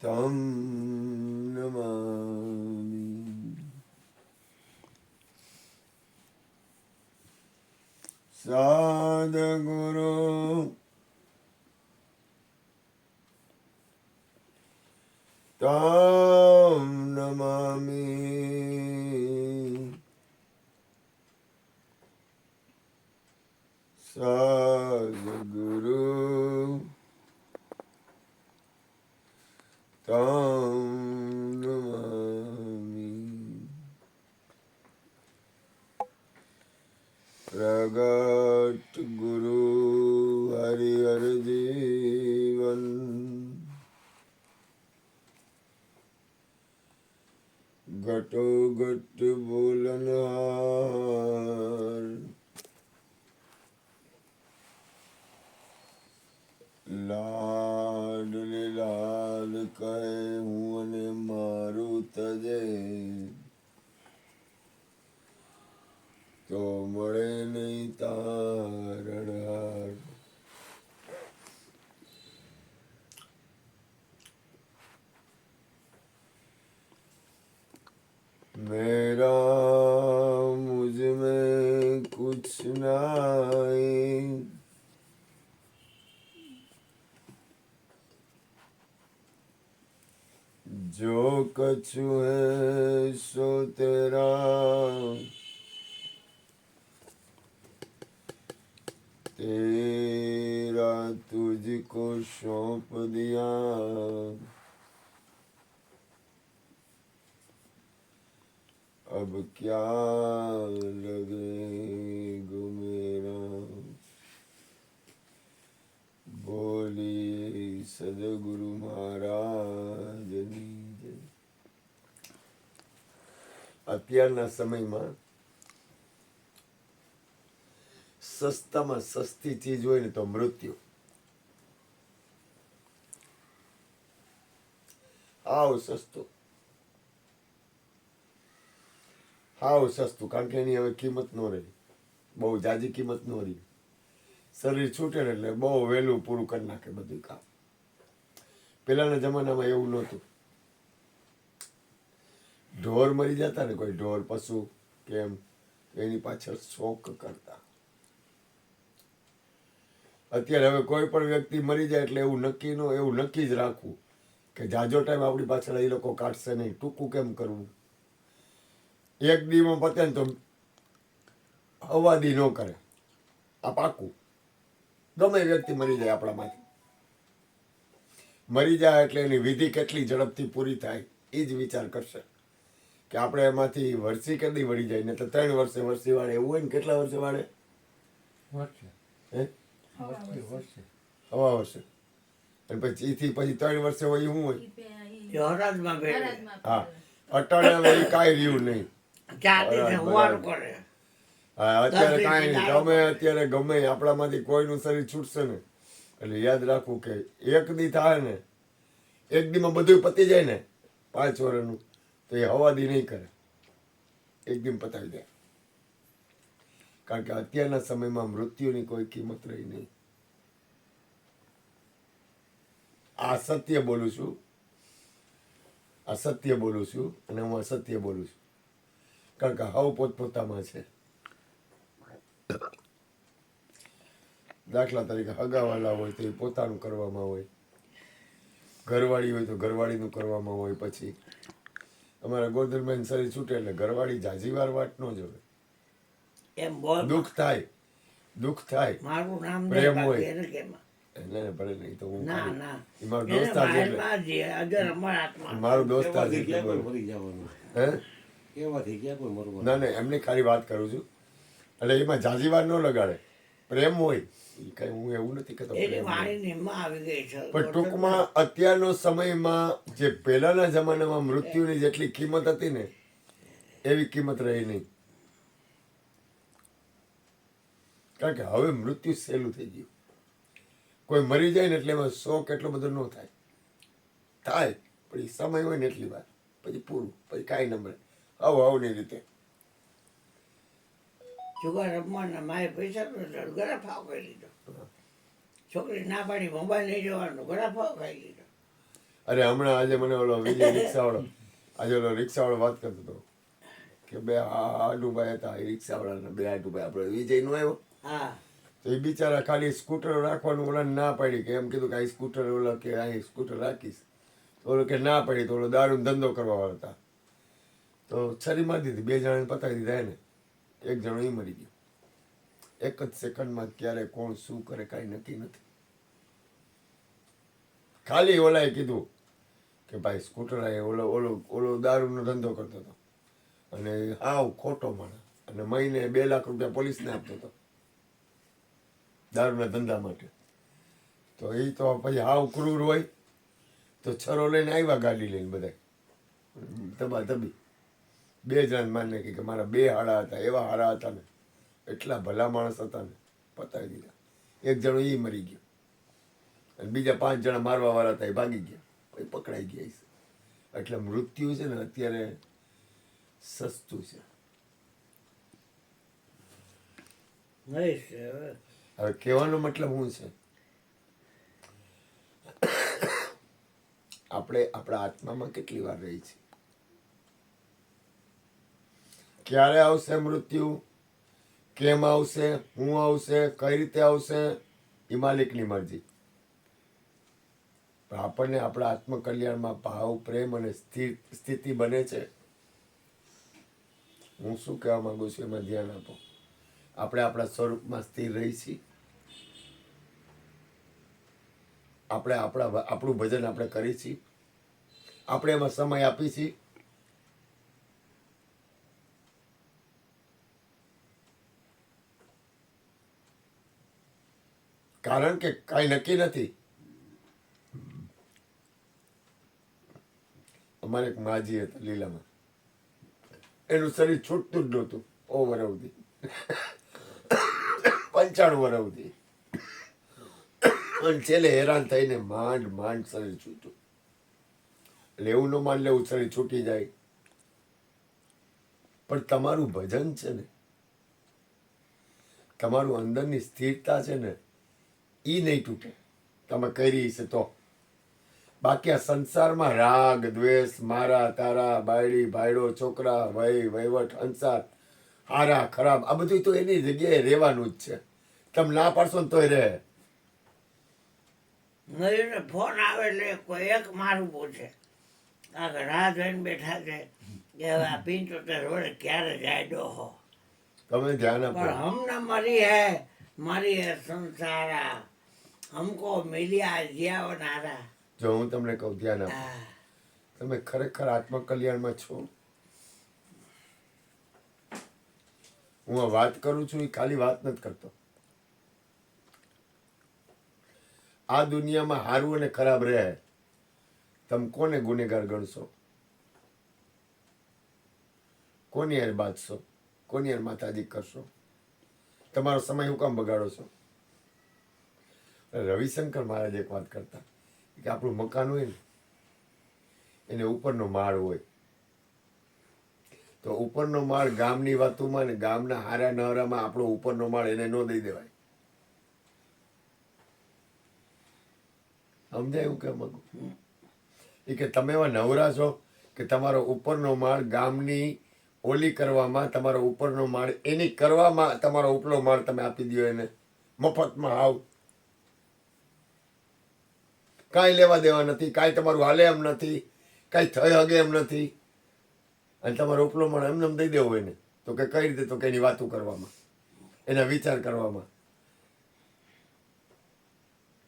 तं नमामि। सद्गुरु तं नमामि। सद्गुरु तं नमामि। प्रगट गुरु हरिहर जीवन, घटो घट बोलनहार, लाडले लाल कहे हूँ અને મારું તજે, તો મળે નહીં તારણહાર। मेरा मुझ में कुछ नहीं, जो कछु है सो तेरा, तेरा तुझको सौंप दिया। अब क्या लगेगा मेरा, बोलिए सद्गुरु महाराजની જય। અત્યારના સમયમાં સસ્તામાં સસ્તી ચીજ હોય ને તો મૃત્યુ। હાવ સસ્તું, હાવ સસ્તું, કારણ કે એની હવે કિંમત ન રહી, બહુ જાજી કિંમત ન રહી। શરીર છૂટે ને એટલે બહુ વહેલું પૂરું કરી નાખે બધું કામ। પહેલાના જમાનામાં એવું નહોતું, ઢોર મરી જતા ને, કોઈ ઢોર પશુ કેમ એની પાછળ શોક કરતા। અત્યારે હવે કોઈ પણ વ્યક્તિ મરી જાય એટલે એવું નક્કી જ રાખવું કે જાજો ટાઈમ આપણી પાછળ એ લોકો કાઢશે નહીં, ટૂંકું કેમ કરવું। એક દીમાં પતે ને તો અવાદી ન કરે, આ પાકું। ગમે વ્યક્તિ મરી જાય આપણામાંથી, મરી જાય એટલે એની વિધિ કેટલી ઝડપથી પૂરી થાય એ જ વિચાર કરશે કે આપણે એમાંથી વર્ષી કદી વળી જાય ને, તો 3 વર્ષે વર્ષી વાળે એવું હોય ને, કેટલા વર્ષે વાળે? હવા વર્ષે, અને પછી એથી પછી 3 વર્ષે હોય શું હોય? હા, અટાણે હવે એ કાંઈ રહ્યું નહીં। હા, અત્યારે કાંઈ નહીં, અત્યારે ગમે આપણામાંથી કોઈનું શરીર છૂટશે ને એટલે યાદ રાખવું કે એક દી થાય ને, એક દીમાં બધું પતી જાય ને 5 વર્ષનું, તો એ હવાદી નહીં કરે, એક દી પતાવી દે। કારણ કે અત્યારના સમયમાં મૃત્યુની કોઈ કિંમત રહી નહીં। આ સત્ય બોલું છું, અસત્ય બોલું છું, અને હું અસત્ય બોલું છું, કારણ કે હવ પોતપોતામાં છે। દાખલા તરીકે હગાવાલા હોય તો એ પોતાનું કરવામાં હોય, ઘરવાળી હોય તો ઘરવાળીનું કરવામાં હોય। પછી અમારા ગોરધનબેન શરીર છૂટે એટલે ઘરવાળી જાજીવાર વાટ ન જોવે, દુઃખ થાય, પ્રેમ હોય એટલે ભલે નહીં તો હું મારો દોસ્તાર છે, મારો દોસ્તાર છે, ના ના એમની ખાલી વાત કરું છું। એટલે એમાં જાજીવાર ન લગાડે, પ્રેમ હોય કઈ, હું એવું નથી કહેતો, પણ ટૂંકમાં અત્યારનો સમયમાં જે પહેલાના જમાનામાં મૃત્યુની જેટલી કિંમત હતી ને એવી કિંમત રહી નહીં। કારણ કે હવે મૃત્યુ સહેલું થઈ ગયું, કોઈ મરી જાય ને એટલે એમાં શોક એટલો બધો ન થાય, પણ એ સમય હોય ને એટલી વાર, પછી પૂરું, પછી કાંઈ ન મળે, આવની રીતે। જુગાર રમવાના માએ પૈસા ગળા ફાવ ખાઈ લીધો, છોકરી ના પાડી મોબાઈલ નહીં જોવાનો, ગળા ફાવ ખાઈ લીધો, અરે હમણાં આજે મને ઓલો વિજય રિક્ષાવાળો આજે ઓલો રિક્ષાવાળો વાત કરતો હતો કે બે આડુભાઈ હતા એ રિક્ષાવાળાના બે આડુભાઈ આપણે વિજય નો આવ્યો હા તો એ બિચારા ખાલી સ્કૂટર રાખવાનું ઓલા ના પાડી કે એમ કીધું કે અહીં સ્કૂટર ઓલા કે અહીં સ્કૂટર રાખીશ તો ઓલો કે ના પડી તો ઓલો દારૂનો ધંધો કરવા વાળા હતા તો છરી મારી દીધી બે જણાને પતાવી દીધા એને એક જણો એ મરી ગયો એક જ સેકન્ડમાં ક્યારે કોણ શું કરે કાંઈ નક્કી નથી ખાલી ઓલાએ કીધું કે ભાઈ સ્કૂટર ઓલો ઓલો ઓલો દારૂનો ધંધો કરતો હતો અને હાવ ખોટો માણસ અને મહિને 2 લાખ રૂપિયા પોલીસને આપતો હતો દારૂના ધંધા માટે તો એ તો પછી હાવ ક્રૂર હોય તો છરો લઈને આવ્યા ગાડી લઈને બધા ધબી 2 જણ માને કે મારા 2 હાડા હતા એવા હારા હતા ને એટલા ભલા માણસ હતા ને પતાવી દીધા એક જણો એ મરી ગયો અને બીજા 5 જણા મારવા વાળા હતા એ ભાગી ગયા પછી પકડાઈ ગયા છે એટલે મૃત્યુ છે ને અત્યારે સસ્તું છે નહીં છે હવે. હવે કહેવાનો મતલબ શું છે આપણે આપણા આત્મામાં કેટલી વાર રહી છે ક્યારે આવશે મૃત્યુ કેમ આવશે હું આવશે કઈ રીતે આવશે એ માલિકની મરજી પણ આપણને આપણા આત્મકલ્યાણમાં ભાવ પ્રેમ અને સ્થિતિ બને છે હું શું કહેવા માંગુ છું એમાં ધ્યાન આપો આપણે આપણા સ્વરૂપમાં સ્થિર રહી છીએ આપણે આપણું ભજન આપણે કરી છીએ આપણે એમાં સમય આપી છીએ કારણ કે કાંઈ નક્કી નથી અમારે એક માજી હતા લીલામાં એનું શરીર છૂટતું જ નહોતું વર્ષ સુધી 95 વર્ષ સુધી અને છેલ્લે હેરાન થઈને માંડ શરીર છૂટ્યું એટલે એવું ન માન લેવું શરીર છૂટી જાય પણ તમારું ભજન છે ને તમારું અંદરની સ્થિરતા છે ને એ નહીં તૂટે તમે કરી છે તો બાકી આ સંસારમાં રાગ દ્વેષ મારા તારા બાયડી ભાઈડો છોકરા વહીવટ અંસાર હારા ખરાબ આ બધું તો એની જગ્યાએ રહેવાનું જ છે તમે ના પાડશો ને તોય રહે નવીને ફોન આવે એટલે કોઈ એક મારું પૂછે કારણ કે રાહ જોઈને બેઠા છે કે હવે આ 75 વર્ષ ક્યારે જાય ડોહો તમે ધ્યાન આપો पर हम न मरी है संसारा हमको मिलिया जीवनारा જો હું તમને કહું ધ્યાન આપો તમે ખરેખર આત્મકલ્યાણમાં છો હું આ વાત કરું છું એ ખાલી વાત નથી કરતો આ દુનિયામાં સારું અને ખરાબ રહે તમે કોને ગુનેગાર ગણશો કોની યાર બાજશો કોની યાર માથાજી કરશો તમારો સમય હું કામ બગાડો છો રવિશંકર મહારાજ એક વાત કરતા કે આપણું મકાન હોય ને એને ઉપરનો માળ હોય તો ઉપરનો માળ ગામની વાતોમાં ને ગામના હારા નહરામાં આપણો ઉપરનો માળ એને ન દઈ દેવાય સમજાય એવું કેમ માંગુ એ કે તમે એવા નવરા છો કે તમારો ઉપરનો માળ ગામની ઓલી કરવામાં તમારો ઉપરનો માળ એની કરવામાં તમારો ઉપલો માળ તમે આપી દો એને મફતમાં આવ કાંઈ લેવા દેવા નથી કાંઈ તમારું હાલે એમ નથી કાંઈ થઈ હગે એમ નથી અને તમારો ઉપલો માળ એમને દઈ દેવો એને તો કે કઈ રીતે તો કે એની વાતો કરવામાં એના વિચાર કરવામાં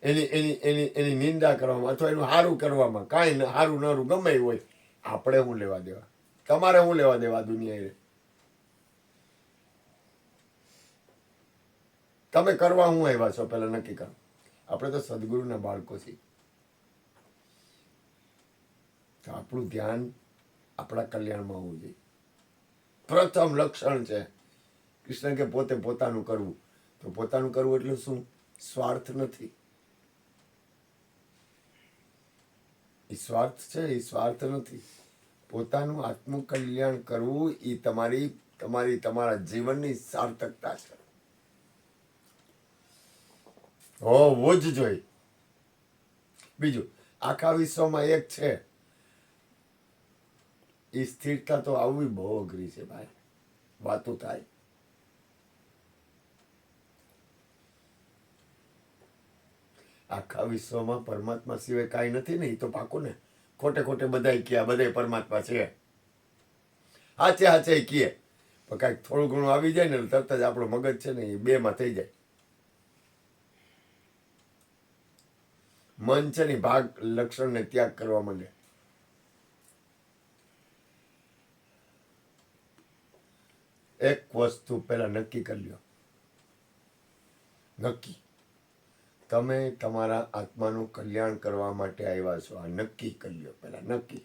એની એની એની એની નિંદા કરવામાં અથવા એનું સારું કરવામાં કાંઈ સારું નરું ગમે એ હોય આપણે શું લેવા દેવા તમારે શું લેવા દેવા દુનિયાએ તમે કરવા શું આવ્યા છો પેલા નક્કી કરો આપણે તો સદગુરુના બાળકો છીએ તો આપણું ધ્યાન આપણા કલ્યાણમાં હોવું જોઈએ પ્રથમ લક્ષણ છે કૃષ્ણ કે પોતે પોતાનું કરવું તો પોતાનું કરવું એટલે શું સ્વાર્થ નથી એ સ્વાર્થ છે એ સ્વાર્થ નથી પોતાનું આત્મકલ્યાણ કરવું એ તમારા જીવનની સાર્થકતા છે હોવું જ જોઈએ બીજું આખા વિશ્વમાં એક છે. એ સ્થિરતા તો આવવી બહુ અઘરી છે ભાઈ. વાતો થાય. આખા વિશ્વમાં પરમાત્મા સિવાય કાંઈ નથી ને, એ તો પાકું ને. ખોટે ખોટે બધાય કહે બધાય પરમાત્મા છે, હાચે હાચે કહે, પણ કાંઈક થોડું ઘણું આવી જાય ને તરત જ આપણો મગજ છે ને એ બેમાં થઈ જાય. મન છે ને ભાગ લક્ષણને ત્યાગ કરવા માંડે. એક વસ્તુ પહેલા નક્કી કરી લ્યો. નક્કી તમે તમારા આત્માનું કલ્યાણ કરવા માટે આવ્યા છો, આ નક્કી કરી લ્યો પહેલા. નક્કી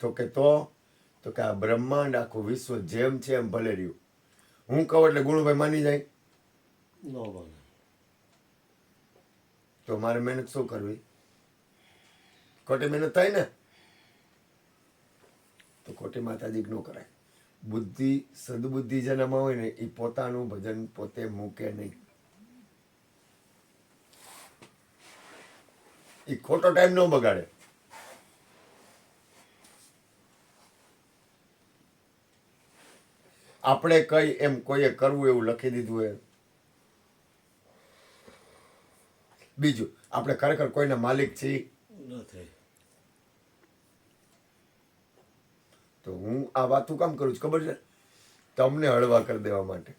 તો કે આ બ્રહ્માંડ આખું વિશ્વ જેમ છે એમ ભલે રહ્યું. હું કહું એટલે ગુણુભાઈ માની જાય? તો મારે મહેનત શું કરવી? ખોટી મહેનત થાય ને, તો ખોટી માતાજી ન કરાય. બુદ્ધિ સદબુદ્ધિ જેનામાં હોય ને એ પોતાનું ભજન પોતે મૂકે નહીં. એ ખોટો ટાઈમ ન બગાડે. આપણે કઈ એમ કોઈએ કરવું એવું લખી દીધું હોય. બીજું, આપણે ખરેખર કોઈના માલિક છીએ? તો હું આ વાતું કામ કરું છું ખબર છે? તમને હળવા કરી દેવા માટે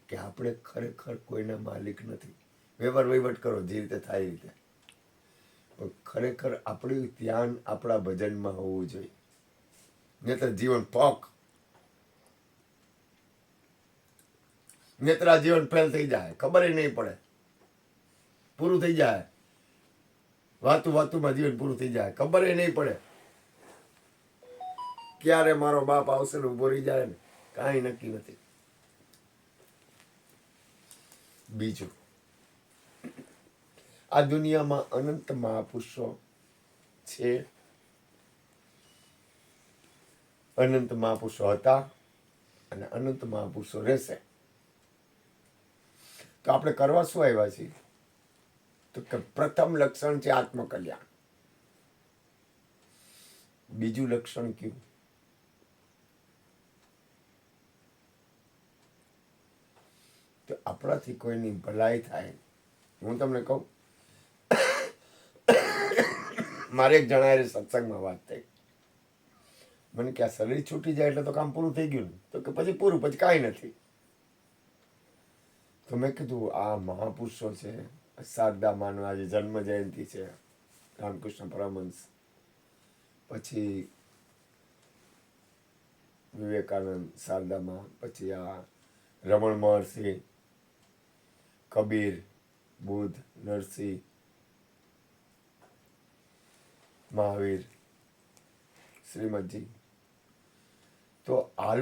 કે આપણે ખરેખર કોઈના માલિક નથી. વ્યવહાર વહીવટ કરો જે રીતે થાય એ રીતે, પણ ખરેખર આપણું ધ્યાન આપણા ભજનમાં હોવું જોઈએ. નહીતર જીવન પોક, નહીતર આ જીવન ફેલ થઈ જાય, ખબર નહીં પડે, પૂરું થઈ જાય. વાતુમાં જીવન પૂરું થઈ જાય, ખબર નહીં પડે. ક્યારે મારો બાપ આવશે ને ઉભો રહી જાય ને કાંઈ નક્કી નથી. બીજું, આ દુનિયામાં અનંત મહાપુરુષો છે, અનંત મહાપુરુષો હતા અને અનંત મહાપુરુષો રહેશે. તો આપણે કરવા શું આવ્યા છીએ? તો કે પ્રથમ લક્ષણ છે આત્મકલ્યાણ. બીજું લક્ષણ કયું? તો આપણાથી કોઈની ભલાઈ થાય. હું તમને કહું, મારે એક જણાએ સત્સંગમાં વાત થઈ. મને કે આ શરીર છૂટી જાય એટલે તો કામ પૂરું થઈ ગયું ને? તો કે પછી પૂરું, પછી કાંઈ નથી. તો મેં કીધું આ મહાપુરુષો છે, શારદામાનો આજે જન્મ જયંતિ છે, રામકૃષ્ણ પરમહંસ, પછી વિવેકાનંદ, શારદામાં, પછી આ રમણ મહર્ષિ, કબીર, બુદ્ધ, નરસિંહ, મહાવીર, શ્રીમદજી. તો આ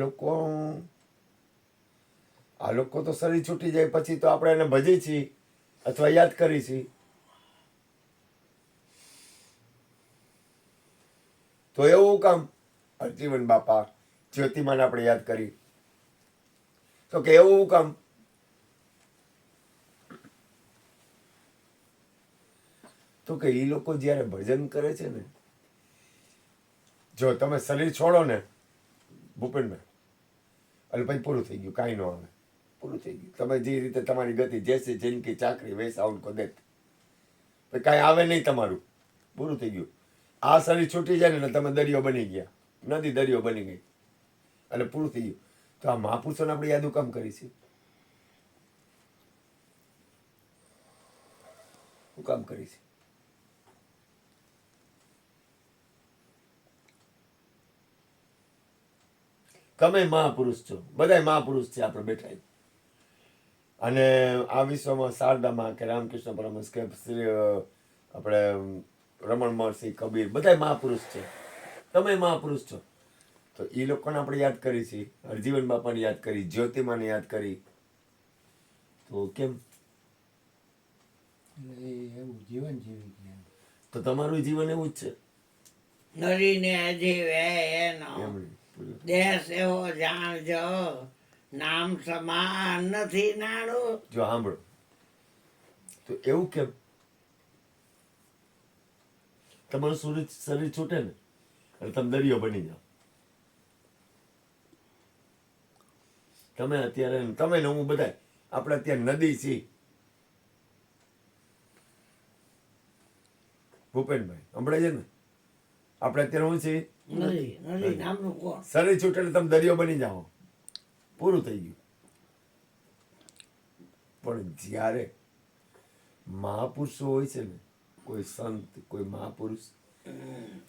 લોકો તો શરીર છૂટી જાય પછી તો આપણે એને ભજીએ છીએ અથવા યાદ કરીએ છીએ. તો એવું કામ હરજીવન બાપા, જ્યોતિમાને આપણે યાદ કરી, તો કે એવું કામ? તો કે એ લોકો જ્યારે ભજન કરે છે ને, જો તમે શરીર છોડો ને ભૂપેનભાઈ, એટલે પછી પૂરું થઈ ગયું, કાંઈ ન આવે, પૂરું થઈ ગયું. તમે જે રીતે તમારી ગતિ, જૈસે જિનકી ચાકરી વૈસા ઉनको દેત, પછી કાંઈ આવે નહીં તમારું, પૂરું થઈ ગયું. આ શરીર છૂટી જાય ને એટલે તમે દરિયો બની ગયા, નદી દરિયો બની ગઈ, એટલે પૂરું થઈ ગયું. તો આ મહાપુરુષોને આપણે યાદ કામ કરી છે? શું કામ કરી છે? તમે મહાપુરુષ છો, બધા મહાપુરુષ છે આપણે બેઠા. અને આ વિશ્વમાં શારદામાં કે રામકૃષ્ણ પરમહંસ કે આપણે રમણ મહર્ષિ, કબીર, બધા મહાપુરુષ છે. તમે મહાપુરુષ છો. તો એ લોકોને આપણે યાદ કરી છે, હરજીવન બાપાને યાદ કરી, જ્યોતિમાને યાદ કરી, તો કેમ? એવું જીવન જીવી ગયા. તો તમારું જીવન એવું જ છે. નરીને જીવે એનો એમ દેશ એવો જાણજો, નામ સમાન નથી નાણું. જો સાંભળો, તો એવું કેમ? તમારું શરીર છૂટે ને એટલે તમે દરિયો બની જાઓ. તમે અત્યારે તમે ને હું બધા આપણે અત્યારે નદી છીએ. ભૂપેનભાઈ સંભળાય છે ને? આપણે અત્યારે શું છીએ? નદી નદી નામનું કોણ? શરીર છૂટે એટલે તમે દરિયો બની જાઓ, પૂરું થઈ ગયું. પણ જ્યારે મહાપુરુષો હોય છે ને, કોઈ સંત, કોઈ મહાપુરુષ,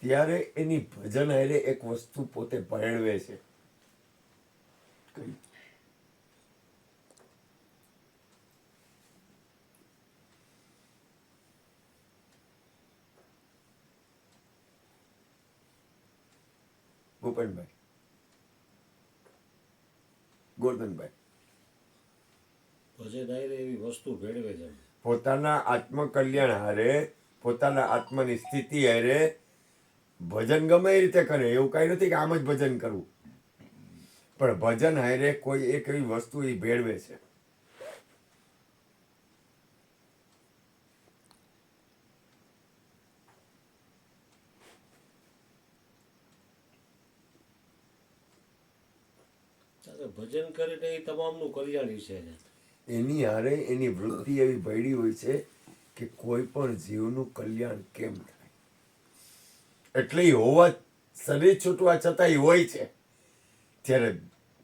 ત્યારે એની ભજન હારે એક વસ્તુ પોતે પરણવે છે. કઈ? ભૂપેનભાઈ, ગોરધનભાઈ, ભજન આયરે એવી વસ્તુ ભેળવે છે. પોતાના આત્મકલ્યાણ હારે, પોતાના આત્માની સ્થિતિ હારે ભજન ગમે એ રીતે કરે, એવું કઈ નથી કે આમ જ ભજન કરવું, પણ ભજન હારે કોઈ એક એવી વસ્તુ એ ભેળવે છે. ભજન કરીને એ તમામનું કલ્યાણ ઈચ્છે છે. એની હારે એની વૃત્તિ એવી ભયડી હોય છે કે કોઈ પણ જીવનું કલ્યાણ કેમ થાય. એટલે ઈ હોવા, શરીર છૂટવા છતાં ઈ હોય છે. ત્યારે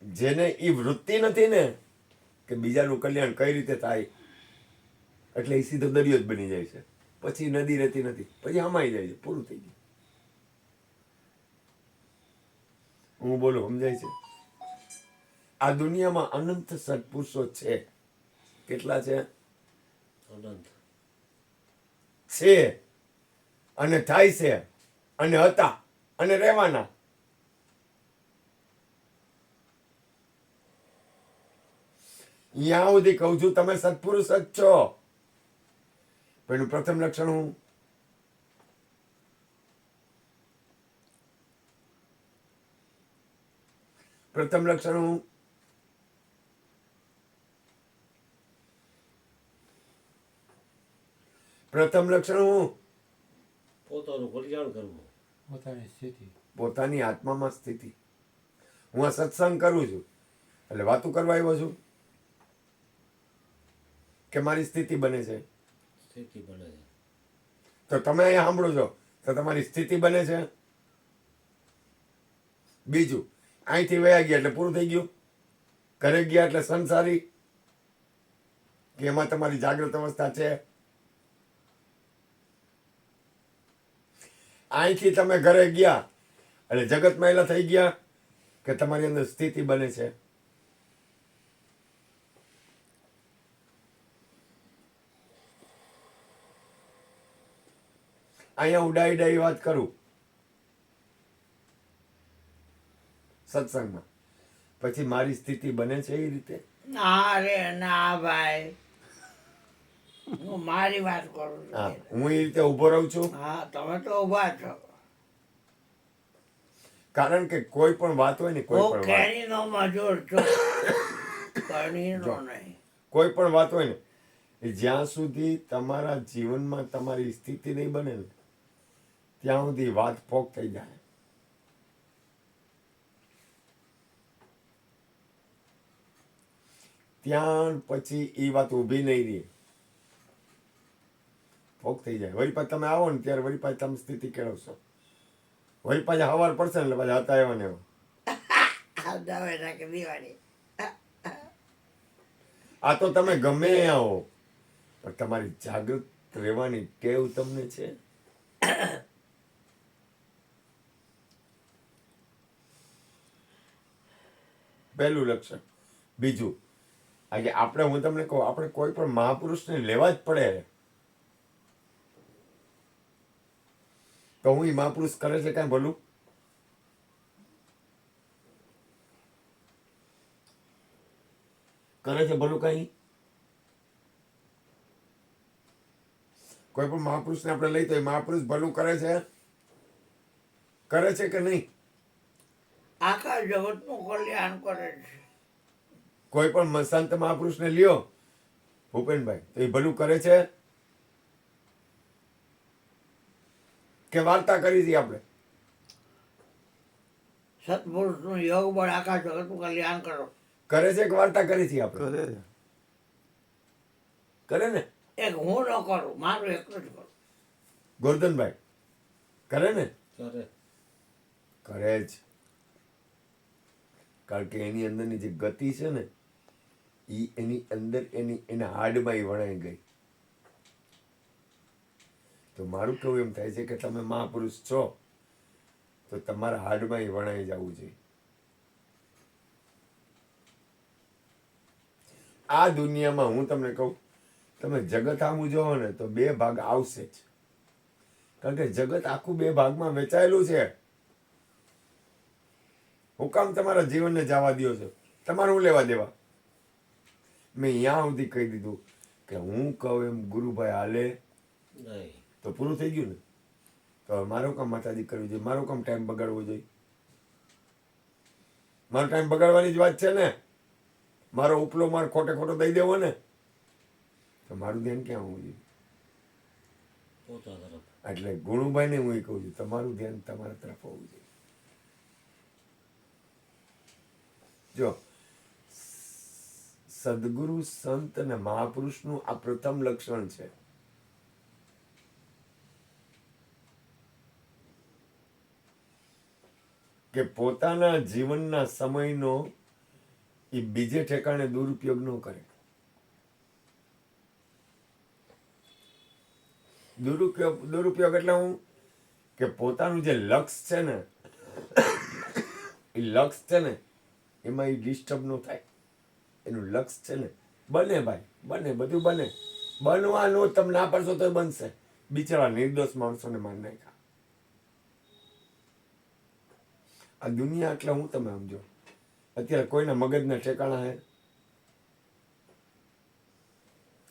જેને ઈ વૃત્તિ નથી ને કે બીજાનું કલ્યાણ કઈ રીતે થાય, એટલે એ સીધો દરિયો જ બની જાય છે. પછી નદી રહેતી નથી, પછી હમાઈ જાય છે, પૂરું થઈ ગયું. હું બોલું સમજાય છે? આ દુનિયામાં અનંત સત્પુરુષો છે. કેટલા છે? અનંત છે અને થાય છે અને હતા અને રહેવાના. અહીંયા સુધી કહું છું, તમે સત્પુરુષ જ છો. પણ એનું પ્રથમ લક્ષણ હું, પ્રથમ લક્ષણ હું, પ્રથમ લક્ષણ હું, પોતાનું કલ્યાણ કરવું. પોતાની સ્થિતિ. પોતાની આત્મામાં સ્થિતિ. હું આ સત્સંગ કરું છું એટલે વાતું કરવા આવ્યો છું કે મારી સ્થિતિ બને છે? સ્થિતિ બને છે. તો તમે અહીંયા સાંભળો છો તો તમારી સ્થિતિ બને છે. બીજું, અહીંથી વયા ગયા એટલે પૂરું થઈ ગયું? ઘરે ગયા એટલે સંસારી કે એમાં તમારી જાગૃત અવસ્થા છે? અહીંથી તમે ઘરે ગયા એટલે જગત મહિલા થઈ ગયા કે તમારી અંદર સ્થિતિ બને છે? અહીંયા ઉડાઈ ડાઈ વાત કરું સત્સંગમાં, પછી મારી સ્થિતિ બને છે એ રીતે? ના રે ના ભાઈ, હું મારી વાત કરું હા, છું. હું એ રીતે ઊભો રહું છું. હા, તમે તો ઊભા છો. કારણ કે કોઈ પણ વાત હોય ને, કોઈ હું પણ વાત, કેરીનો મજૂર છું, કણીનો નહીં. કોઈ પણ વાત હોય ને, એ જ્યાં સુધી તમારા જીવનમાં તમારી સ્થિતિ નહીં બને ને ત્યાં સુધી વાત ફોક થઈ જાય. ત્યાં પછી એ વાત ઊભી નહીં રહે, ફોક થઈ જાય. વળી પાછા તમે આવો ને ત્યારે વળી પાછી તમે સ્થિતિ કેળવશો. વળી પાછા હવાર પડશે ને એટલે પાછા હતા એવા ને એવા. દવે નાખી દીવાની. આ તો તમે ગમે ત્યાં આવો પણ તમારી જાગૃત રહેવાની ટેવ તમને છે. પહેલું લક્ષણ. બીજું, આજે આપણે, હું તમને કહું, આપણે કોઈ પણ મહાપુરુષને લેવા જ પડે. તો હું એ મહાપુરુષ કરે છે કાંઈ ભલું? કરે છે ભલું કાંઈ? કોઈ પણ મહાપુરુષને આપણે લઈ તો એ મહાપુરુષ ભલું કરે છે? કરે છે કે નહીં? આખા જગતનું કલ્યાણ કરે છે. કોઈ પણ સંત મહાપુરુષને લ્યો ભૂપેનભાઈ, તો એ ભલું કરે છે? કે વાર્તા કરી હતી આપણે? સત્પુરુષનું યોગ બળ આખા જગતનું કલ્યાણ કરો. કરે છે કે વાર્તા કરી હતી આપણે? કરે છે. કરે ને એક હું ન કરું, મારું એક જ કરું. ગોરધનભાઈ કરે ને? કરે કરે જ. કારણ કે એની અંદરની જે ગતિ છે ને એ એની અંદર એના હાડમાં ઈ વણાઈ ગઈ. તો મારું કેવું એમ થાય છે કે તમે મહાપુરુષ છો તો તમારા હાડમાં ઈ વણાઈ જવું જોઈએ. આ દુનિયામાં હું તમને કહું, તમે જગત આમું જોવો ને તો બે ભાગ આવશે જ. કારણ કે જગત આખું બે ભાગમાં વેચાયેલું છે. હું કામ તમારા જીવનને જવા દ્યો છો? તમારું હું લેવા દેવા? મેં અહીંયા સુધી કહી દીધું કે હું કહું એમ ગુરુભાઈ હાલે નહીં. તો પૂરું થઈ ગયું ને. તો હવે મારું કામ માતાજી કરવી જોઈએ? મારું કામ ટાઈમ બગાડવો જોઈએ? મારો ટાઈમ બગાડવાની જ વાત છે ને. મારો ઉપલો માર ખોટે ખોટો દઈ દેવો ને તો મારું ધ્યાન ક્યાં હોવું જોઈએ? પોતા તરફ. એટલે ગુણુભાઈને હું એ કહું છું, તમારું ધ્યાન તમારા તરફ હોવું જોઈએ. જો સદગુરુ સંત અને મહાપુરુષનું આ પ્રથમ લક્ષણ છે. કે પોતાના જીવનના સમયનો એ બીજે ઠેકાણે દુરુપયોગ ન કરે. દુરુપયોગ એટલે હું કે પોતાનું જે લક્ષ્ય છે ને એ લક્ષ્ય છે ને એમાં એ ડિસ્ટર્બ ન થાય. એનું લક્ષ્ય છે ને બને ભાઈ, બને, બધું બને. બનવાનું તમે ના પાડશો તો બનશે. બિચારા નિર્દોષ માણસોને માર નાખ્યા. આ દુનિયા એટલે હું તમે સમજો, અત્યારે કોઈના મગજના ઠેકાણા હે?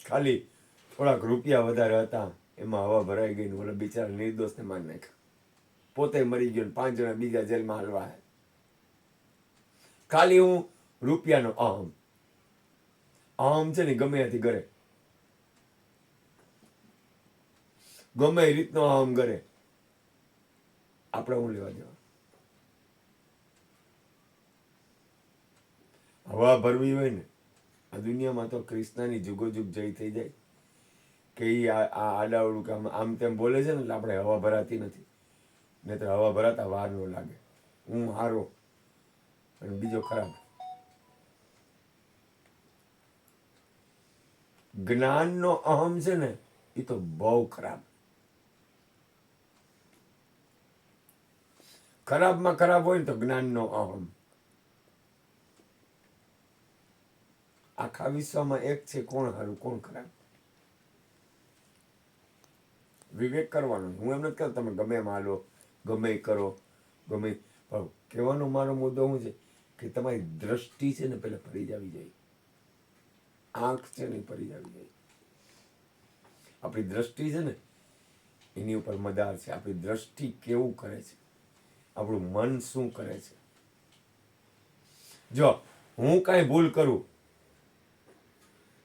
ખાલી થોડાક રૂપિયા વધારે હતા એમાં હવા ભરાઈ ગઈ ને ઓલા બિચારા નિર્દોષને માર નાખ્યા. પોતે મરી ગયો ને 5 જણા બીજા જેલમાં હાલવા હે. ખાલી હું રૂપિયાનો અહમ છે ને ગમે ત્યાંથી કરે, ગમે એ રીતનો અહમ કરે. આપણે હું લેવા દેવા? હવા ભરવી હોય ને આ દુનિયામાં તો કૃષ્ણની જુગોજુગ જઈ થઈ જાય કે એ આડાવડું કે આમ તેમ બોલે છે ને એટલે આપણે હવા ભરાતી નથી. નહીં તો હવા ભરાતા વાર ન લાગે. હું હારો અને બીજો ખરાબ. જ્ઞાનનો અહમ છે ને એ તો બહુ ખરાબ. ખરાબમાં ખરાબ હોય ને તો જ્ઞાનનો અહમ. આખા વિશ્વમાં એક છે, કોણ સારું કોણ ખરાબ. વિવેક કરવાનો. હું એમ નથી કહેતો તમે ગમે એમ હાલો, ગમે એ કરો, ગમે. પણ કહેવાનો મારો મુદ્દો શું છે કે તમારી દ્રષ્ટિ છે ને પેલા ફરી જવી જોઈએ. આંખ છે ને ફરી જવી જોઈએ. આપણી દ્રષ્ટિ છે ને એની ઉપર મદાર છે. આપણી દ્રષ્ટિ કેવું કરે છે, આપણું મન શું કરે છે. જો હું કાંઈ ભૂલ કરું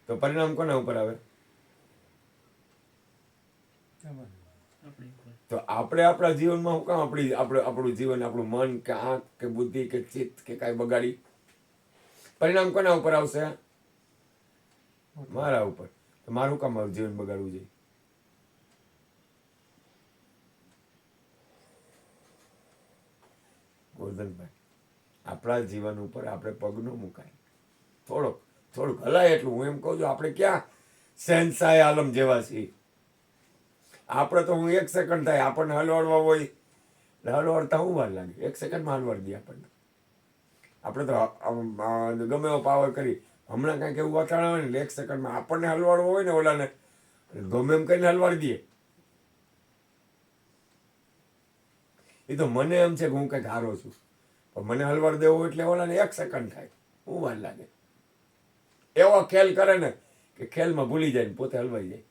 તો પરિણામ કોના ઉપર આવે? તો આપણે આપણા જીવનમાં હું કામ આપણું જીવન, આપણું મન કે આંખ કે બુદ્ધિ કે ચિત્ત કે કાંઈ બગાડી? પરિણામ કોના ઉપર આવશે? મારા ઉપર. તો મારું કામ મારું જીવન બગાડવું જોઈએ? ગોરધનભાઈ, આપણા જીવન ઉપર આપણે પગ ન મુકાય. થોડુંક હલાય એટલું. હું એમ કહું છું આપણે ક્યાં શહેનશાહ આલમ જેવા છીએ. આપણે તો હું 1 સેકન્ડ થાય આપણને હલવાડવા હોય એટલે હલવાડતા હું વાર લાગે? 1 સેકન્ડમાં હલવાડી દઈએ આપણને. આપણે તો ગમે એવો પાવર કરી હમણાં કાંઈક એવું વાતાવરણ હોય ને 1 સેકન્ડમાં આપણને હલવાડવો હોય ને ઓલાને ગમે એમ કરીને હલવાડી દઈએ. એ તો મને એમ છે કે હું કંઈક હારો છું પણ મને હલવાડી દેવો એટલે ઓલાને 1 સેકન્ડ થાય. હું વાર લાગે? એવો ખેલ કરે ને કે ખેલમાં ભૂલી જાય ને પોતે હલવાઈ જાય.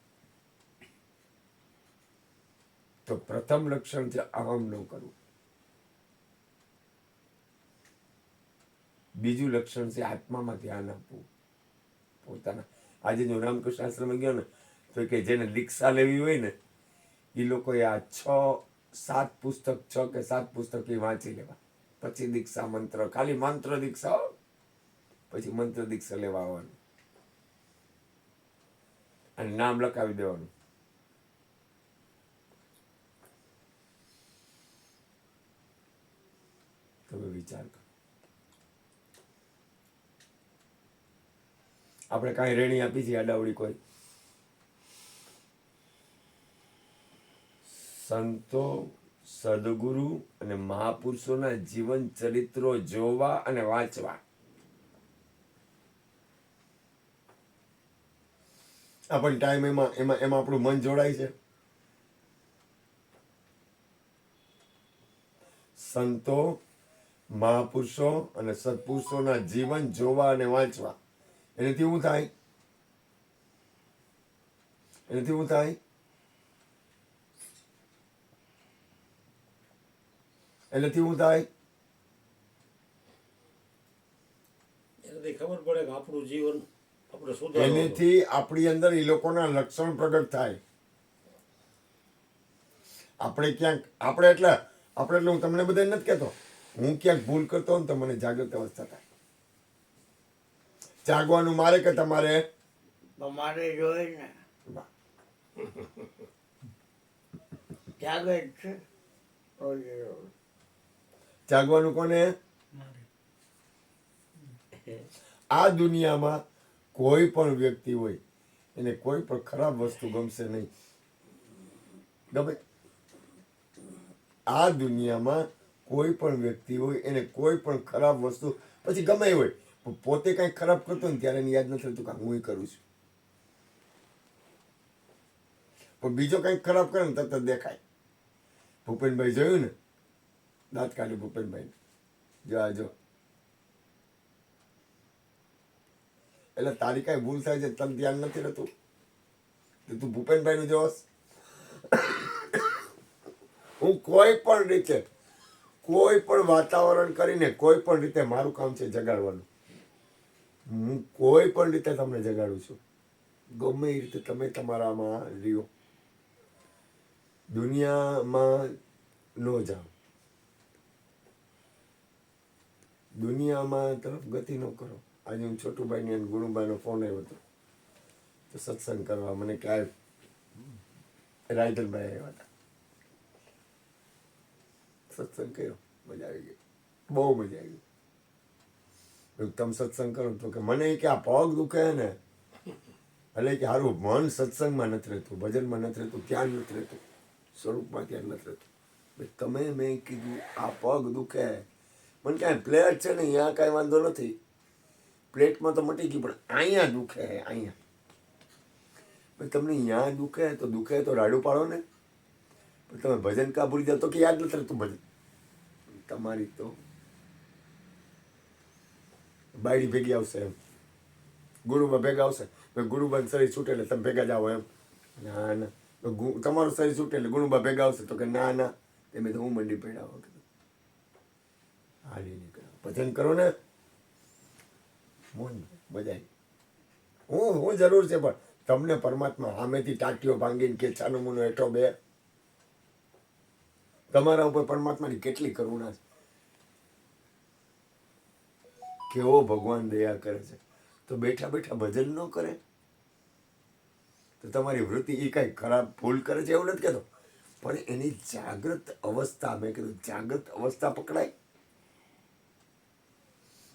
તો પ્રથમ લક્ષણ છે અહમ ન કરવું. બીજું લક્ષણ છે આત્મામાં ધ્યાન આપવું પોતાના. આજે જો રામકૃષ્ણ આશ્રમ ગયો ને તો કે જેને દીક્ષા લેવી હોય ને એ લોકોએ આ 6 7 પુસ્તક 6 કે 7 પુસ્તક એ વાંચી લેવા, પછી દીક્ષા મંત્ર, ખાલી મંત્ર દીક્ષા હો. પછી મંત્ર દીક્ષા લેવા આવવાનું અને નામ લખાવી દેવાનું. તમે વિચાર કરો, આપણે કાંઈ રેણી આપી છે આડાવડી કોઈ? સંતો, સદગુરુ અને મહાપુરુષોના જીવન ચરિત્રો જોવા અને વાંચવા. આપણને ટાઈમ એમાં એમાં એમાં આપણું મન જોડાય છે. સંતો, મહાપુરુષો અને સત્પુરુષોના જીવન જોવા અને વાંચવા. એનાથી શું થાય? એનાથી શું થાય? એનાથી શું થાય? એનાથી ખબર પડે કે આપણું જીવન આપણે સુધારવાનું. એનાથી આપણી અંદર એ લોકોના લક્ષણ પ્રગટ થાય. આપણે ક્યાંક આપણે હું તમને બધાને નથી કહેતો, હું ક્યાંક ભૂલ કરતો હોઉં ને તો મને જાગૃત અવસ્થા થાય. જાગવાનું મારે કે તમારે? તમારે જોઈ ને વાહ. જાગે જ છે રોજે રોજ. જાગવાનું કોને? આ દુનિયામાં કોઈ પણ વ્યક્તિ હોય એને કોઈ પણ ખરાબ વસ્તુ ગમશે નહીં. ગમે? આ દુનિયામાં કોઈ પણ વ્યક્તિ હોય એને કોઈ પણ ખરાબ વસ્તુ પછી ગમે એ હોય, પણ પોતે કંઈક ખરાબ કરતો ને ત્યારે એને યાદ નથી થતું કે હું એ કરું છું. પણ બીજો કંઈક ખરાબ કરે ને તરત જ દેખાય. ભૂપેનભાઈ જોયું ને, દાંત કાઢી ભૂપેનભાઈ, જો આ જો. એટલે તારી કાંઈ ભૂલ થાય છે તને ધ્યાન નથી રહેતું, તું ભૂપેનભાઈ નું જોશ. હું કોઈ પણ રીતે, કોઈ પણ વાતાવરણ કરીને, કોઈ પણ રીતે મારું કામ છે જગાડવાનું. હું કોઈ પણ રીતે તમને જગાડું છું. ગમે એ રીતે તમે તમારામાં રહ્યો. દુનિયામાં ન જાઓ, દુનિયામાં તરફ ગતિ ન કરો. આજે હું છોટુભાઈ અને ગુણુભાઈનો ફોન આવ્યો હતો તો સત્સંગ કરવા મને ક્યાંય રાયધનભાઈ આવ્યા હતા. સત્સંગ કર્યો, મજા આવી ગઈ, બહુ મજા આવી ગઈ. તમે સત્સંગ કરો તો કે મને કે આ પગ દુખે ને, એટલે કે સારું મન સત્સંગમાં નથી રહેતું, ભજનમાં નથી રહેતું, ત્યાં નથી રહેતું, સ્વરૂપમાં ત્યાં નથી રહેતું. તમે મેં કીધું આ પગ દુખે, મને કાંઈ પ્લેટ છે ને અહીંયા કાંઈ વાંધો નથી, પ્લેટમાં તો મટી ગઈ, પણ અહીંયા દુખે, અહીંયા. તમને અહીંયા દુખે તો રાડું પાડો ને. પણ તમે ભજન કા ભૂલી જાઓ તો કે યાદ નથી રહેતું ભજન. તમારી તો બાયડી ભેગી આવશે એમ, ગુરુમાં ભેગા આવશે, ગુરુબા શરીર છૂટે એટલે તમે ભેગા જાઓ એમ. ના ના, તમારું શરીર છૂટે એટલે ગુરુબા ભેગા આવશે તો કે ના ના, તમે તો હું મંડી પડાવો. હાલી નીકળો, ભજન કરો ને, મોજ મજા આવી. હું જરૂર છે, પણ તમને પરમાત્મા સામેથી ટાંટીઓ ભાંગીને કે છાનો મુનો હેઠો બે, તમારા ઉપર પરમાત્માની કેટલી કરુણા છે, કેવો ભગવાન દયા કરે છે. તો બેઠા બેઠા ભજન ન કરે તો તમારી વૃત્તિ એ કાંઈ ખરાબ ભૂલ કરે છે એવું નથી કહેતો, પણ એની જાગૃત અવસ્થા, મેં કીધું જાગૃત અવસ્થા પકડાય.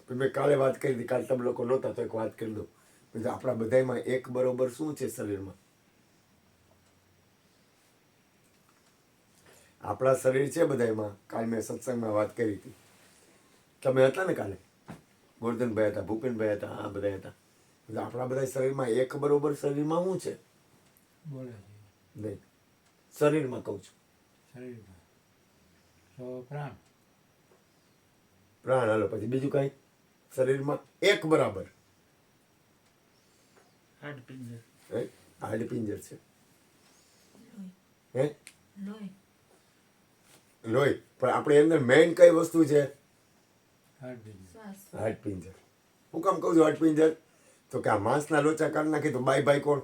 મેં કાલે વાત કરી હતી, કાલે તમે લોકો નહોતા તો એક વાત કરી દઉં. આપણા બધામાં એક બરોબર શું છે શરીરમાં? આપણા શરીર છે બધામાં. કાલે મેં સત્સંગમાં વાત કરી હતી, તમે હતા ને કાલે, ગોરધનભાઈ હતા, ભૂપેનભાઈ હતા, આ બધા હતા. આપણા બધા શરીરમાં એક બરોબર શરીરમાં શું છે? બોલે છે નહીં, શરીરમાં કહું છું. શરીરમાં સો પ્રાણ. પ્રાણ હાલો, પછી બીજું કાંઈ શરીરમાં એક બરાબર? હાડપિંજર. હાડપિંજર છે. હે લોહી. પણ આપણે અંદર મેઇન કઈ વસ્તુ છે? હાડપિંજર. હું કામ કહું છું હાડપિંજર? તો કે આ માંસના લોચા કરી નાખી તો બાય ભાઈ કોણ?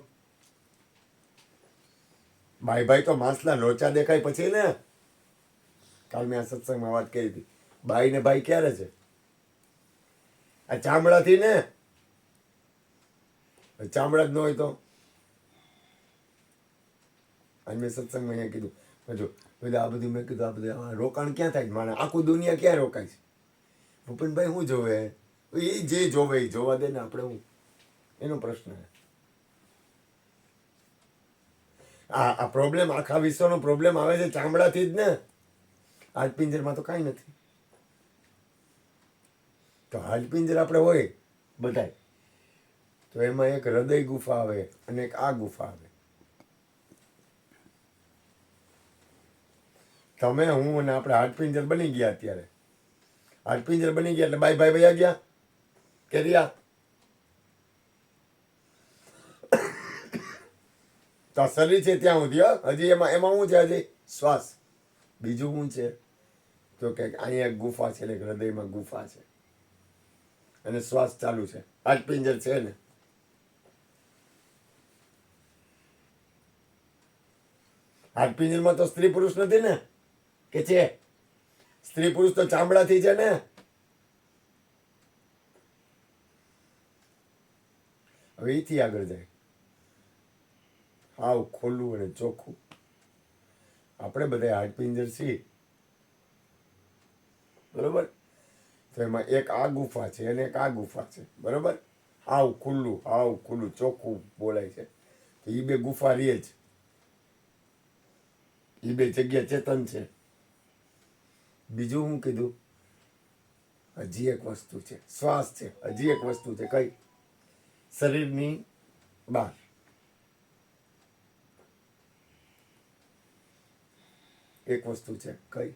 બાય ભાઈ તો માંસના લોચા દેખાય પછી ને. કાલ મેં આ સત્સંગમાં વાત કરી હતી, બાઈ ને ભાઈ ક્યારે છે? આ ચામડાથી ને, ચામડા જ ન હોય તો. અને મેં સત્સંગમાં અહીંયા કીધું, જો આ બધું મેં કીધું, આ બધું રોકાણ ક્યાં થાય? માણે આખું દુનિયા ક્યાં રોકાય છે? ભૂપેનભાઈ શું જોવે? એ જે જોવે એ જોવા દે ને, આપણે હું એનો પ્રશ્ન છે. આ પ્રોબ્લેમ, આખા વિશ્વનો પ્રોબ્લેમ આવે છે ચામડાથી જ ને. હાડપિંજરમાં તો કાંઈ નથી. તો હાડપિંજર આપણે હોય બધાય, તો એમાં એક હૃદય ગુફા આવે અને એક આ ગુફા આવે. તમે હું અને આપણે હાડપિંજર બની ગયા. અત્યારે હાડપિંજર બની ગયા એટલે બાય ભાઈ ભૈયા ગયા કે રહ્યા? તો શરીર છે ત્યાં સુધી, હજી એમાં શું છે? હજી શ્વાસ. બીજું શું છે? તો કે અહીંયા એક ગુફા છે, એટલે હૃદયમાં ગુફા છે અને શ્વાસ ચાલુ છે. હાડપિંજર છે ને. હાડપિંજરમાં તો સ્ત્રી પુરુષ નથી ને, કે છે? સ્ત્રી પુરુષ તો ચામડાથી છે ને. હવે એથી આગળ જાય, હાવ ખોલું અને ચોખ્ખું. આપણે બધા હાડપિંજર છીએ, બરોબર? તો એમાં એક આ ગુફા છે અને એક આ ગુફા છે, બરોબર? હાવ ખુલ્લું ચોખ્ખું બોલાય છે. તો એ બે ગુફા રહે જ, એ બે જગ્યા ચેતન છે. બીજું શું કીધું? હજી એક વસ્તુ છે, શ્વાસ છે. હજી એક વસ્તુ છે, કઈ? શરીરની બહાર. એક વસ્તુ છે, કઈ?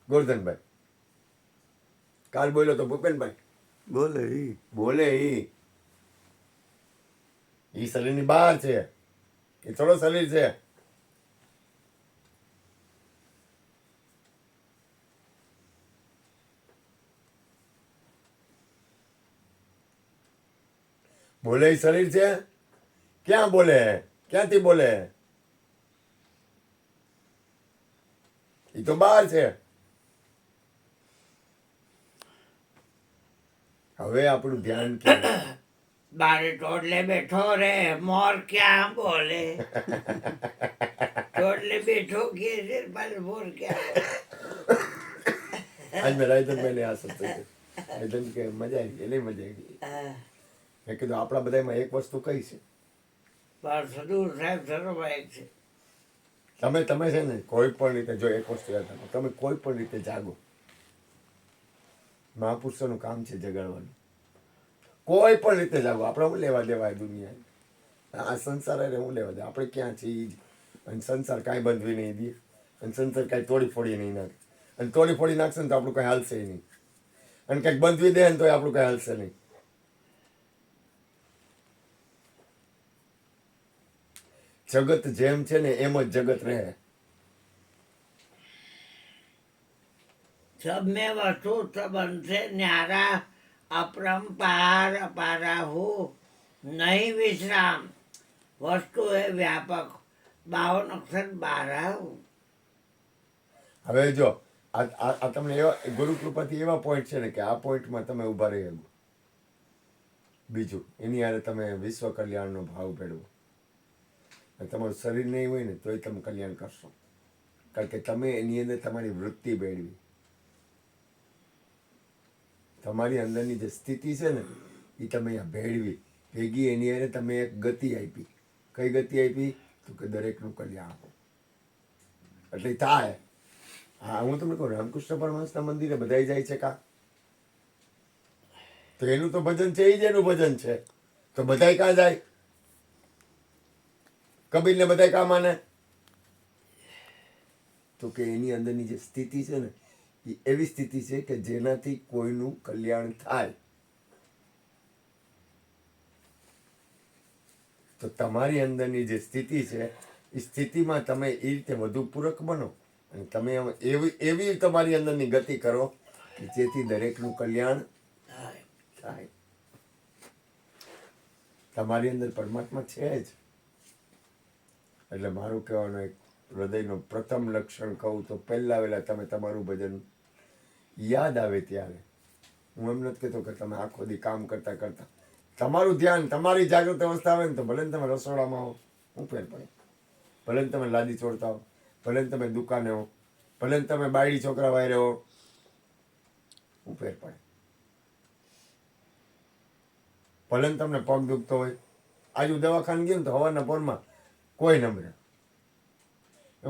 ગોરધનભાઈ કાલ બોલ્યો તો ભૂપેનભાઈ બોલે ઈ શરીરની બહાર છે, એ થોડો શરીર છે. બોલે ઈ શરીર છે? ક્યાં બોલે? ક્યાંથી બોલે? એ તો બહાર છે. હવે આપણું ધ્યાન ક્યાં? બારે ટોડલે બેઠો રે મોર ક્યાં બોલે? ટોડલે બેઠો કે છે બારે મોર ક્યાં બોલે? આજ મેં રાયધનભાઈ ને આ સત્સંગ રાયધન કે મજા આવી ગઈ, મજા આવી ગઈ. મેં કીધું આપણા બધામાં એક વસ્તુ કઈ છે? પણ સદુર સાહેબ સરોભાઈ છે. તમે છે ને કોઈ પણ રીતે, જો એક વસ્તુ યાદ રાખો, તમે કોઈ પણ રીતે જાગો. મહાપુરુષોનું કામ છે જગાડવાનું. કોઈ પણ રીતે જાગો. આપણે શું લેવા દેવાય દુનિયા? આ સંસાર અરે હું લેવા દે? આપણે ક્યાં છીએ? અને સંસાર કાંઈ બંધવી નહીં દે, અને સંસાર કાંઈ તોડી ફોડી નહીં નાખે. અને તોડી ફોડી નાખશે ને તો આપણું કાંઈ હાલશે નહીં, અને કંઈક બંધવી દે ને તો આપણું કાંઈ હાલશે નહીં. જગત જેમ છે ને એમ જ જગત રહે. सब में वस्तु संबंध से न्यारा अपरंपार अपारा हो नहीं विश्राम वस्तु है व्यापक 52 अक्षर 12. હવે જો આ તમને એવા ગુરુ કૃપાથી એવા પોઈન્ટ છે ને કે આ પોઈન્ટમાં તમે ઊભા રહી શકો. બીજું એની હારે તમે વિશ્વ કલ્યાણનો ભાવ ભેળવો. તમારું શરીર નહીં હોય ને તોય તમે કલ્યાણ કરશો, કારણ કે તમે એની અંદર તમારી વૃત્તિ ભેળવી. તમારી અંદરની જે સ્થિતિ છે ને એ તમે અહીંયા ભેળવી ભેગી, એની હારે તમે એક ગતિ આપી. કઈ ગતિ આપી? તો કે દરેકનું કલ્યાણ. એટલે થાય. હા, હું તમને કહું, રામકૃષ્ણ પરમહંસના મંદિરે બધાય જાય છે કા? તો એનું તો ભજન છે, એ જ એનું ભજન છે. તો બધાય કાં જાય? કબીરને બધાય કાં માને? તો કે એની અંદરની જે સ્થિતિ છે ને એ એવી સ્થિતિ છે કે જેનાથી કોઈનું કલ્યાણ થાય. તો તમારી અંદરની જે સ્થિતિ છે એ સ્થિતિમાં તમે એ રીતે વધુ પૂરક બનો, અને તમે એવી તમારી અંદરની ગતિ કરો કે જેથી દરેકનું કલ્યાણ થાય. તમારી અંદર પરમાત્મા છે જ. એટલે મારું કહેવાનું એક હૃદયનું પ્રથમ લક્ષણ કહું તો પહેલા વહેલા તમે તમારું ભજન યાદ આવે ત્યારે, હું એમ નથી કહેતો કે તમે આખો દી કામ કરતા કરતા તમારું ધ્યાન તમારી જાગૃત અવસ્થા આવે ને તો ભલે ને તમે રસોડામાં હો, હું ફેર પડે, ભલે ને તમે લાદી ચોરતા હો, ભલે ને તમે દુકાને હો, ભલે ને તમે બાયડી છોકરા વાયરે હો, હું ફેર પડે, ભલે ને તમને પગ દુખતો હોય, આજુ દવાખાને ગયું ને તો હવાના પોરમાં કોઈ નંબર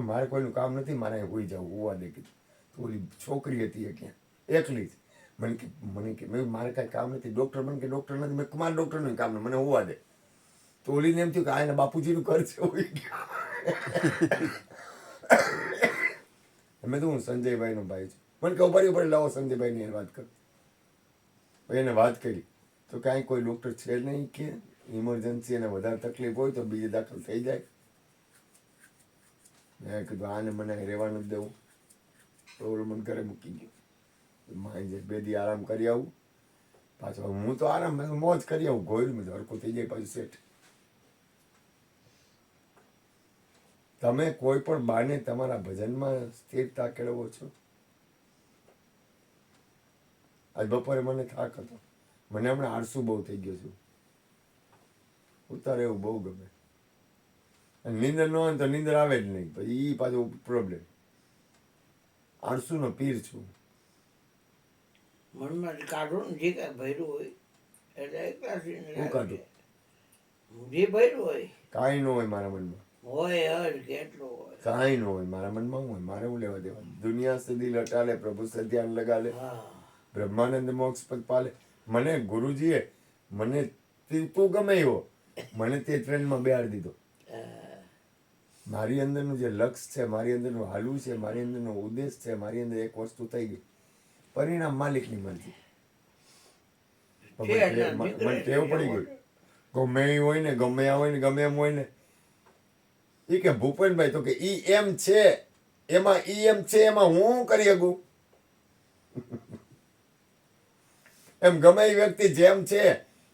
મારે કોઈનું કામ નથી, મારે અહીં હોઈ જવું, હોવા દે કીધું. તો ઓલી છોકરી હતી એ ક્યાં એકલી જ મને કે મેં મારે કાંઈ કામ નથી, ડૉક્ટર મને કે ડૉક્ટર નથી, મેં મારા ડૉક્ટરનું કામ નથી, મને હોવા દે. તો ઓલીને એમ થયું કે આ એના બાપુજીનું ઘર છે હોઈ ગયા. મેં તો હું સંજયભાઈનો ભાઈ છું, મને કહું પડ્યું પડે લાવો સંજયભાઈની વાત કર. પછી એને વાત કરી તો કાંઈ કોઈ ડૉક્ટર છે નહીં કે ઇમરજન્સી અને વધારે તકલીફ હોય તો બીજે દાખલ થઈ જાય. મેં કીધું આને મને અહીં રહેવા નથી દેવું, તો મને ઘરે મૂકી ગયો. માઈ જે 2 દી આરામ કરી આવું પાછો, હું તો આરામ મોજ કરી આવું, ગોયલું મેં હરકું થઈ જાય પાછું સેટ. તમે કોઈ પણ બાને તમારા ભજનમાં સ્થિરતા કેળવો છો. આજ બપોરે મને થાક હતો, મને હમણાં આળસુ બહુ થઈ ગયો છું, ઉતારે એવું બહુ ગમે. નીંદર ન હોય તો નીંદર આવે જ નહીં, પછી એ પાછું પ્રોબ્લેમ. આળસુનો પીર છું. મનમાં કાઢું ને જે કાંઈ ભર્યું હોય એટલે એકલાથી હું કાઢું? જે ભર્યું હોય કાંઈ ન હોય મારા મનમાં, હોય જ કેટલું હોય. કાંઈ ન હોય મારા મનમાં. હું હોય મારે હું લેવા દેવા? દુનિયા સે દિલ હટા લે, પ્રભુ સે ધ્યાન લગા લે, હા બ્રહ્માનંદ મોક્ષ પદ પાલે. મને ગુરુજીએ મને તું ગમે એવો મને તે ટ્રેનમાં બેહાડી દીધો. મારી અંદરનું જે લક્ષ્ય છે, મારી અંદરનું હાલવું છે, મારી અંદરનો ઉદ્દેશ છે, મારી અંદર એક વસ્તુ થઈ ગઈ, પરિણામ માલિકની મરજી. મને ટેવ પડી ગઈ, ગમે એ હોય ને, ગમે આ હોય ને, ગમે એમ હોય ને. એ કે ભૂપેનભાઈ તો કે ઈ એમ છે એમાં, ઈ એમ છે એમાં હું શું કરી શકું? એમ ગમે એ વ્યક્તિ જેમ છે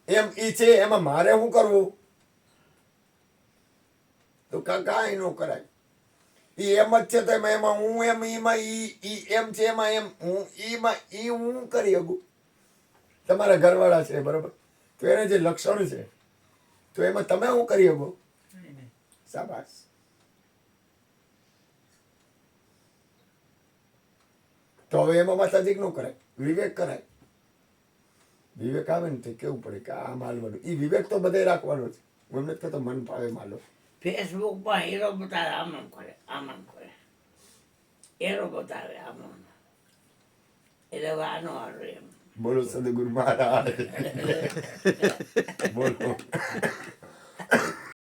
એમ ઈ છે એમાં મારે શું કરવું? તો કાંઈ ન કરાય. ઈ એમ જ છે તો એમાં હું એમ, એમાં ઈ એમ છે એમાં એમ હું ઈમાં ઈ હું કરી શકું? તમારા ઘરવાળા છે બરોબર, તો એને જે લક્ષણ છે તો એમાં તમે શું કરી શકો? શાબાશ. તો હવે એમાં માથાજીક ન કરાય, વિવેક કરાય. વિવેક આવે ને તો કેવું પડે કે આ માલવાનું, એ વિવેક તો બધે રાખવાનો છે. હું એમ નથી કહેતો મન ફાવે માલો. ફેસબુક પર હીરો બતાવે આમ કરે, આમ કરે, હીરો બતાવે આમ, એટલે વાનો હારો એમ. બોલો સદગુરુ મહારાજ બોલો.